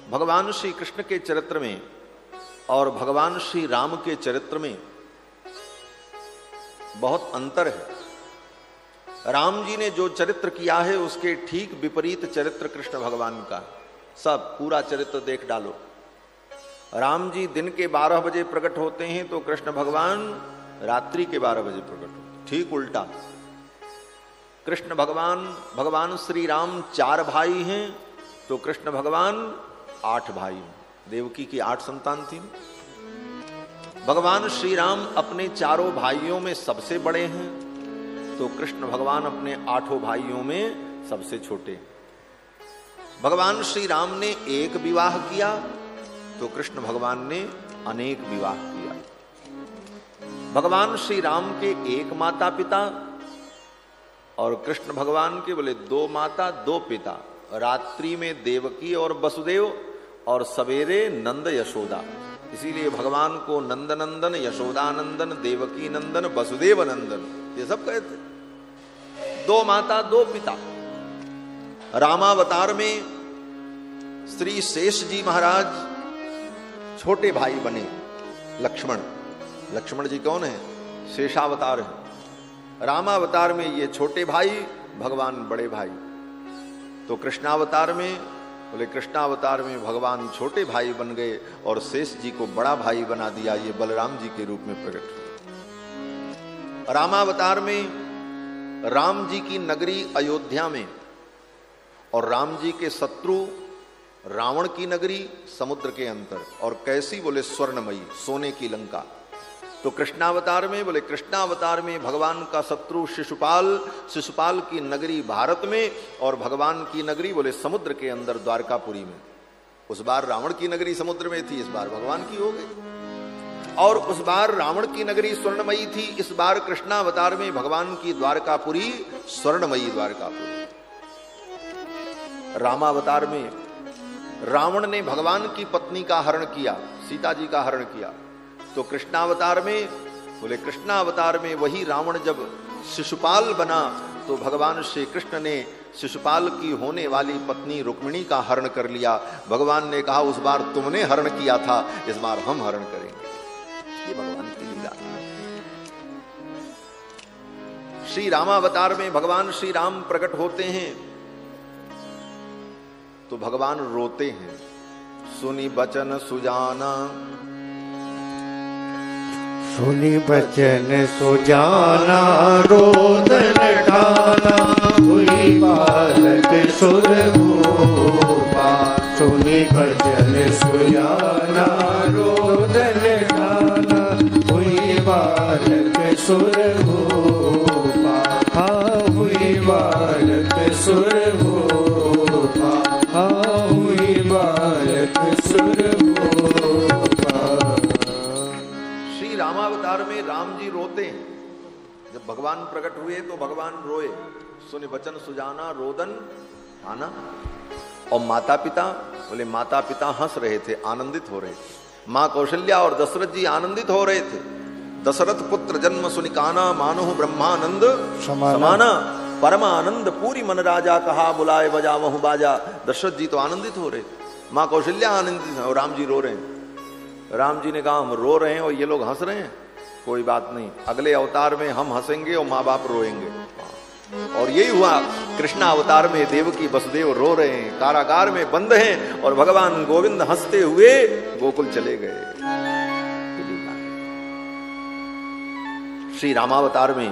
भगवान श्री कृष्ण के चरित्र में और भगवान श्री राम के चरित्र में बहुत अंतर है। राम जी ने जो चरित्र किया है उसके ठीक विपरीत चरित्र कृष्ण भगवान का। सब पूरा चरित्र देख डालो। राम जी दिन के 12 बजे प्रकट होते हैं तो कृष्ण भगवान रात्रि के 12 बजे प्रकट होते, ठीक उल्टा। कृष्ण भगवान श्री राम 4 भाई हैं तो कृष्ण भगवान 8 भाई हैं। देवकी की 8 संतान थी। भगवान श्री राम अपने 4 भाइयों में सबसे बड़े हैं तो कृष्ण भगवान अपने 8 भाइयों में सबसे छोटे। भगवान श्री राम ने एक विवाह किया तो कृष्ण भगवान ने अनेक विवाह किया। भगवान श्री राम के 1 माता पिता और कृष्ण भगवान के बोले 2 माता 2 पिता। रात्रि में देवकी और वसुदेव और सवेरे नंद यशोदा। इसीलिए भगवान को नंद नंदन, यशोदा नंदन, देवकी नंदन, वसुदेव नंदन ये सब कहते। 2 माता 2 पिता। रामावतार में श्री शेष जी महाराज छोटे भाई बने। लक्ष्मण जी कौन है? शेषावतार है। रामावतार में ये छोटे भाई, भगवान बड़े भाई। तो कृष्णावतार में बोले कृष्णावतार में भगवान छोटे भाई बन गए और शेष जी को बड़ा भाई बना दिया। ये बलराम जी के रूप में प्रकट हुए। रामावतार में राम जी की नगरी अयोध्या में और राम जी के शत्रु रावण की नगरी समुद्र के अंतर। और कैसी? बोले स्वर्णमयी, सोने की लंका। तो कृष्णावतार में बोले कृष्णावतार में भगवान का शत्रु शिशुपाल की नगरी भारत में और भगवान की नगरी बोले समुद्र के अंदर द्वारकापुरी में। उस बार रावण की नगरी समुद्र में थी, इस बार भगवान की हो गई। और उस बार रावण की नगरी स्वर्णमयी थी, इस बार कृष्णावतार में भगवान की द्वारकापुरी स्वर्णमयी द्वारकापुरी। रामावतार में रावण ने भगवान की पत्नी का हरण किया, सीता जी का हरण किया। तो कृष्णावतार में बोले कृष्णावतार में वही रावण जब शिशुपाल बना तो भगवान श्री कृष्ण ने शिशुपाल की होने वाली पत्नी रुक्मिणी का हरण कर लिया। भगवान ने कहा उस बार तुमने हरण किया था, इस बार हम हरण करेंगे। ये भगवान की लीला। श्री रामावतार में भगवान श्री राम प्रकट होते हैं तो भगवान रोते हैं। सुनी बचन सुजाना, सुनी बचन सुजाना, रोदन ठाना, हुई बालक सुरभूपा। सुनी बचन सुजाना, रोदन ठाना, हुई बालक सुरभूपा। हाँ हुई बालक सुरभूपा, हाँ हुई बालक सुरभूपा। रामावतार में राम जी रोते हैं। जब भगवान प्रकट हुए तो भगवान रोए। सुनि बचन सुजाना, रोदन ठाना। और माता पिता बोले माता पिता हंस रहे थे, आनंदित हो रहे थे। मां कौशल्या और दशरथ जी आनंदित हो रहे थे। दशरथ पुत्र जन्म सुनिकाना, मानो ब्रह्मानंद समाना। परमानंद पूरी मन राजा, कहा बुलाए बजावहु बाजा। दशरथ जी तो आनंदित हो रहे थे, मां कौशल्या आनंदित और राम जी रो रहे हैं। राम जी ने कहा हम रो रहे हैं और ये लोग हंस रहे हैं, कोई बात नहीं, अगले अवतार में हम हंसेंगे और माँ बाप रोएंगे। और यही हुआ। कृष्ण अवतार में देवकी वसुदेव रो रहे हैं, कारागार में बंद हैं और भगवान गोविंद हंसते हुए गोकुल चले गए। श्री रामावतार में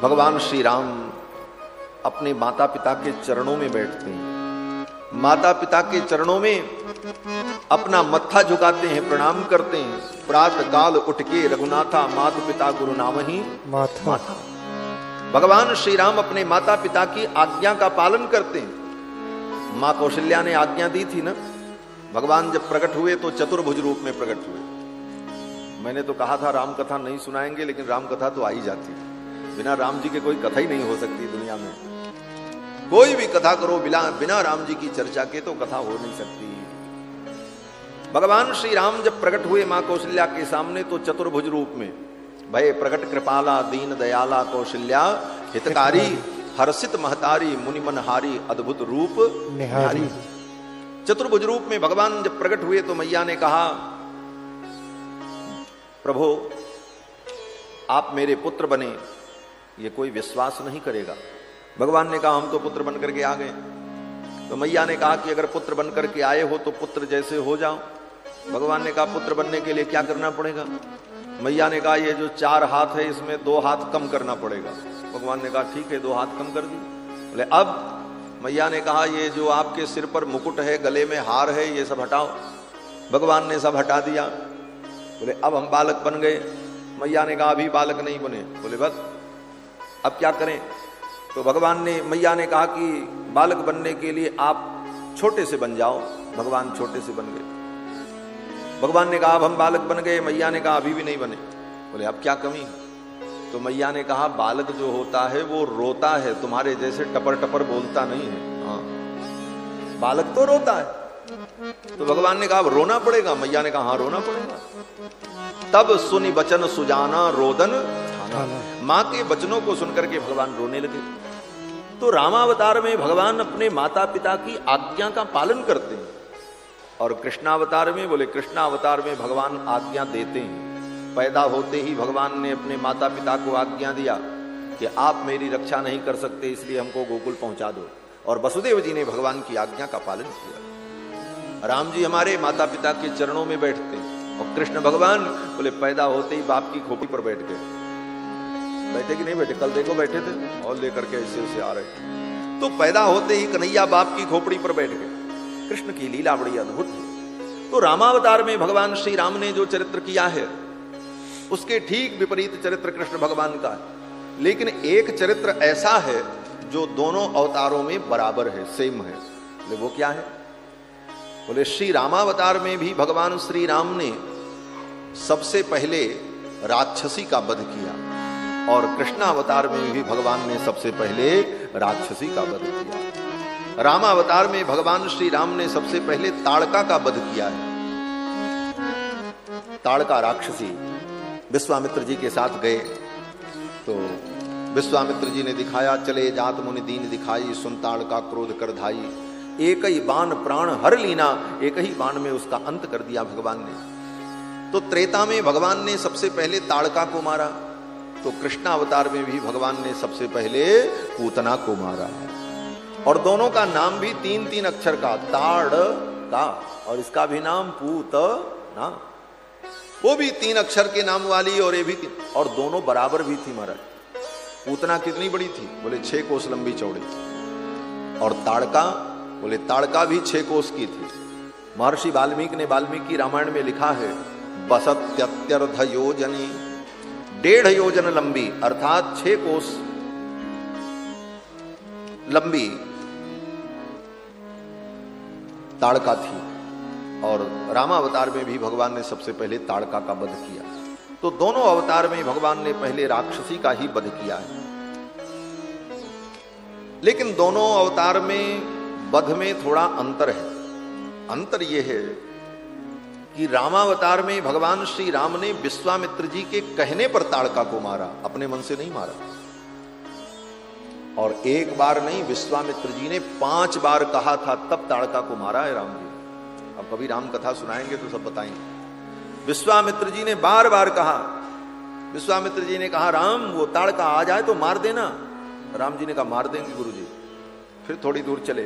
भगवान श्री राम अपने माता पिता के चरणों में बैठते हैं। माता पिता के चरणों में अपना मत्था झुकाते हैं, प्रणाम करते हैं। प्रातः काल उठ के रघुनाथा, माता पिता गुरु नाम ही माथा। भगवान श्री राम अपने माता पिता की आज्ञा का पालन करते हैं। मां कौशल्या ने आज्ञा दी थी ना। भगवान जब प्रकट हुए तो चतुर्भुज रूप में प्रकट हुए। मैंने तो कहा था राम कथा नहीं सुनाएंगे, लेकिन राम कथा तो आ ही जाती है। बिना राम जी के कोई कथा ही नहीं हो सकती दुनिया में। कोई भी कथा करो बिना राम जी की चर्चा के तो कथा हो नहीं सकती। भगवान श्री राम जब प्रकट हुए मां कौशल्या के सामने तो चतुर्भुज रूप में भय प्रकट कृपाला, दीन दयाला, कौशल्या हितकारी, हर्षित महतारी मुनि मनहारी अद्भुत रूप निहारी। चतुर्भुज रूप में भगवान जब प्रकट हुए तो मैया ने कहा, प्रभु आप मेरे पुत्र बने, ये कोई विश्वास नहीं करेगा। भगवान ने कहा हम तो पुत्र बन करके आ गए। तो मैया ने कहा कि अगर पुत्र बन करके आए हो तो पुत्र जैसे हो जाओ। भगवान ने कहा पुत्र बनने के लिए क्या करना पड़ेगा? मैया ने कहा ये जो 4 हाथ है इसमें 2 हाथ कम करना पड़ेगा। भगवान ने कहा ठीक है 2 हाथ कम कर दी। बोले अब? मैया ने कहा ये जो आपके सिर पर मुकुट है, गले में हार है, ये सब हटाओ। भगवान ने सब हटा दिया। बोले अब हम बालक बन गए। मैया ने कहा अभी बालक नहीं बने। बोले बस अब क्या करें? तो भगवान ने, मैया ने कहा कि बालक बनने के लिए आप छोटे से बन जाओ। भगवान छोटे से बन गए। भगवान ने कहा अब हम बालक बन गए। मैया ने कहा अभी भी नहीं बने। बोले अब क्या कमी? तो मैया ने कहा बालक जो होता है वो रोता है, तुम्हारे जैसे टपर टपर बोलता नहीं है। हाँ बालक तो रोता है। तो भगवान ने कहा अब रोना पड़ेगा। मैया ने कहा हाँ रोना पड़ेगा। तब सुनी बचन सुजाना रोदन ठाना। मां के वचनों को सुनकर के भगवान रोने लगे। तो रामावतार में भगवान अपने माता पिता की आज्ञा का पालन करते हैं, और कृष्णावतार में, बोले कृष्णावतार में भगवान आज्ञा देते हैं। पैदा होते ही भगवान ने अपने माता पिता को आज्ञा दिया कि आप मेरी रक्षा नहीं कर सकते, इसलिए हमको गोकुल पहुंचा दो। और वसुदेव जी ने भगवान की आज्ञा का पालन किया। राम जी हमारे माता पिता के चरणों में बैठते हैं, और कृष्ण भगवान बोले पैदा होते ही बाप की खोपड़ी पर बैठ गए। बैठे कि नहीं बैठे? कल देखो बैठे थे और लेकर के ऐसे ऐसे आ रहे। तो पैदा होते ही कन्हैया बाप की खोपड़ी पर बैठ गए। कृष्ण की लीला बड़ी अद्भुत है। तो रामावतार में भगवान श्री राम ने जो चरित्र किया है उसके ठीक विपरीत चरित्र कृष्ण भगवान का है। लेकिन एक चरित्र ऐसा है जो दोनों अवतारों में बराबर है, सेम है। बोले वो क्या है? बोले श्री रामावतार में भी भगवान श्री राम ने सबसे पहले राक्षसी का वध किया, और कृष्णावतार में भी भगवान ने सबसे पहले राक्षसी का वध किया। रामावतार में भगवान श्री राम ने सबसे पहले ताड़का का वध किया है। ताड़का राक्षसी विश्वामित्र जी के साथ गए तो विश्वामित्र जी ने दिखाया, चले जात मुनि दीन दिखाई, सुन ताड़का क्रोध कर धाई, एक ही बाण प्राण हर लीना, एक ही बाण में उसका अंत कर दिया भगवान ने। तो त्रेता में भगवान ने सबसे पहले ताड़का को मारा, तो कृष्णावतार में भी भगवान ने सबसे पहले पूतना को मारा। और दोनों का नाम भी 3-3 अक्षर का, ताड़ का, और इसका भी नाम पूतना, वो भी 3 अक्षर के नाम वाली, और ये भी 3, और दोनों बराबर भी थी महाराज। पूतना कितनी बड़ी थी? बोले 6 कोस लंबी चौड़ी। और ताड़का, बोले ताड़का भी 6 कोस की थी। महर्षि वाल्मीकि ने वाल्मीकि रामायण में लिखा है, बसत्यत्यर्ध योजनी, 1.5 योजन लंबी, अर्थात 6 कोस लंबी ताड़का थी। और रामावतार में भी भगवान ने सबसे पहले ताड़का का वध किया। तो दोनों अवतार में भगवान ने पहले राक्षसी का ही वध किया है। लेकिन दोनों अवतार में वध में थोड़ा अंतर है। अंतर यह है कि रामावतार में भगवान श्री राम ने विश्वामित्र जी के कहने पर ताड़का को मारा, अपने मन से नहीं मारा। और एक बार नहीं, विश्वामित्र जी ने 5 बार कहा था तब ताड़का को मारा है राम जी। अब कभी राम कथा सुनाएंगे तो सब बताएंगे। विश्वामित्र जी ने बार बार कहा। विश्वामित्र जी ने कहा राम वो ताड़का आ जाए तो मार देना। राम जी ने कहा मार देंगे गुरुजी। फिर थोड़ी दूर चले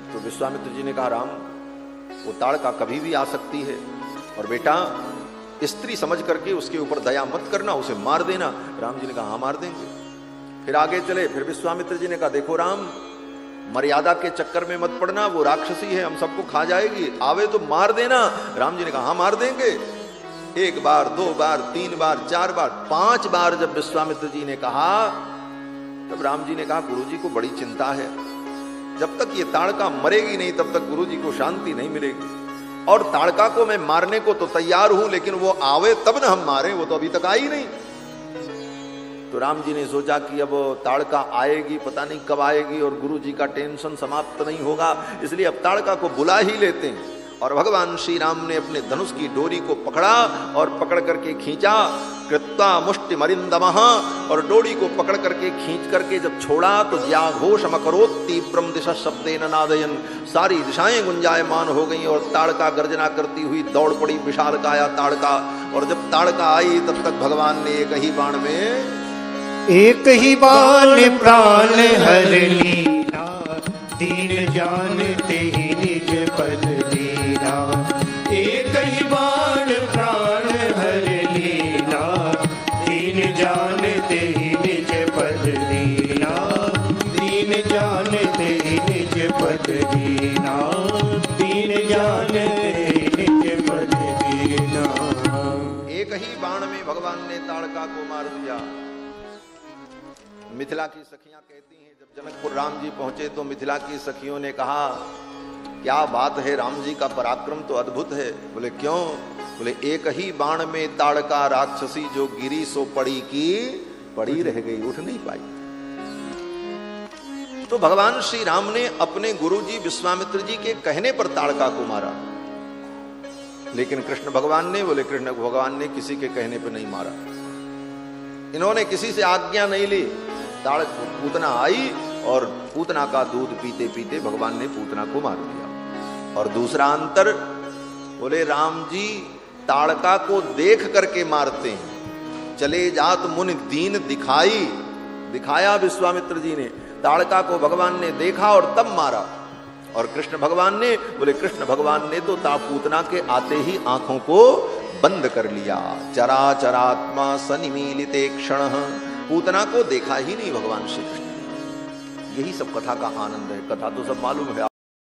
तो विश्वामित्र जी ने कहा राम वो ताड़का कभी भी आ सकती है, और बेटा स्त्री समझ करके उसके ऊपर दया मत करना, उसे मार देना। राम जी ने कहा हाँ मार देंगे। फिर आगे चले, फिर विश्वामित्र जी ने कहा देखो राम मर्यादा के चक्कर में मत पड़ना, वो राक्षसी है, हम सबको खा जाएगी, आवे तो मार देना। राम जी ने कहा हाँ मार देंगे। 1 बार 2 बार 3 बार 4 बार 5 बार जब विश्वामित्र जी ने कहा, तब राम जी ने कहा गुरुजी को बड़ी चिंता है, जब तक ये ताड़का मरेगी नहीं तब तक गुरुजी को शांति नहीं मिलेगी। और ताड़का को मैं मारने को तो तैयार हूं, लेकिन वो आवे तब ना हम मारें, वो तो अभी तक आई नहीं। तो राम जी ने सोचा कि अब ताड़का आएगी, पता नहीं कब आएगी, और गुरु जी का टेंशन समाप्त नहीं होगा, इसलिए अब ताड़का को बुला ही लेते हैं। और भगवान श्री राम ने अपने धनुष की डोरी को पकड़ा और पकड़ करके खींचा। कृत्वा मुष्टि मरिंदमः, और डोरी को पकड़ करके खींच करके जब छोड़ा तो ज्याघोषमकरोत् तीव्रम दिशा शब्देन नादयन, सारी दिशाएं गुंजायमान हो गई और ताड़का गर्जना करती हुई दौड़ पड़ी विशालकाया ताड़का। और जब ताड़का आई तब तक भगवान ने एक ही बाण प्राण हर लीला, दीन जानते ही निज पद लीला। एक ही बाण प्राण हर लीला, दीन जानते ही निज पद लीला। दीन जानते ही निज पद लीला, दीन जानते ही निज पद लीला। एक ही बाण में भगवान ने ताड़का को मार दिया। मिथिला की सखियां कहती हैं, जब जनकपुर राम जी पहुंचे तो मिथिला की सखियों ने कहा, क्या बात है, राम जी का पराक्रम तो अद्भुत है। बोले क्यों? बोले एक ही बाण में ताड़का राक्षसी जो गिरी सो पड़ी की पड़ी रह गई, उठ नहीं पाई। तो भगवान श्री राम ने अपने गुरुजी विश्वामित्र जी के कहने पर ताड़का को मारा, लेकिन कृष्ण भगवान ने, बोले कृष्ण भगवान ने किसी के कहने पर नहीं मारा, इन्होंने किसी से आज्ञा नहीं ली। पूतना आई और पूतना का दूध पीते पीते भगवान ने पूतना को मार दिया। और दूसरा अंतर, बोले राम जी ताड़का को देख करके मारते हैं। चले जात मुनि दीन दिखाया विश्वामित्र जी ने, ताड़का को भगवान ने देखा और तब मारा। और कृष्ण भगवान ने, बोले कृष्ण भगवान ने तो पूतना के आते ही आंखों को बंद कर लिया। चराचरात्मा सनिमीलिते क्षण, पूतना को देखा ही नहीं भगवान श्री कृष्ण। यही सब कथा का आनंद है। कथा तो सब मालूम है।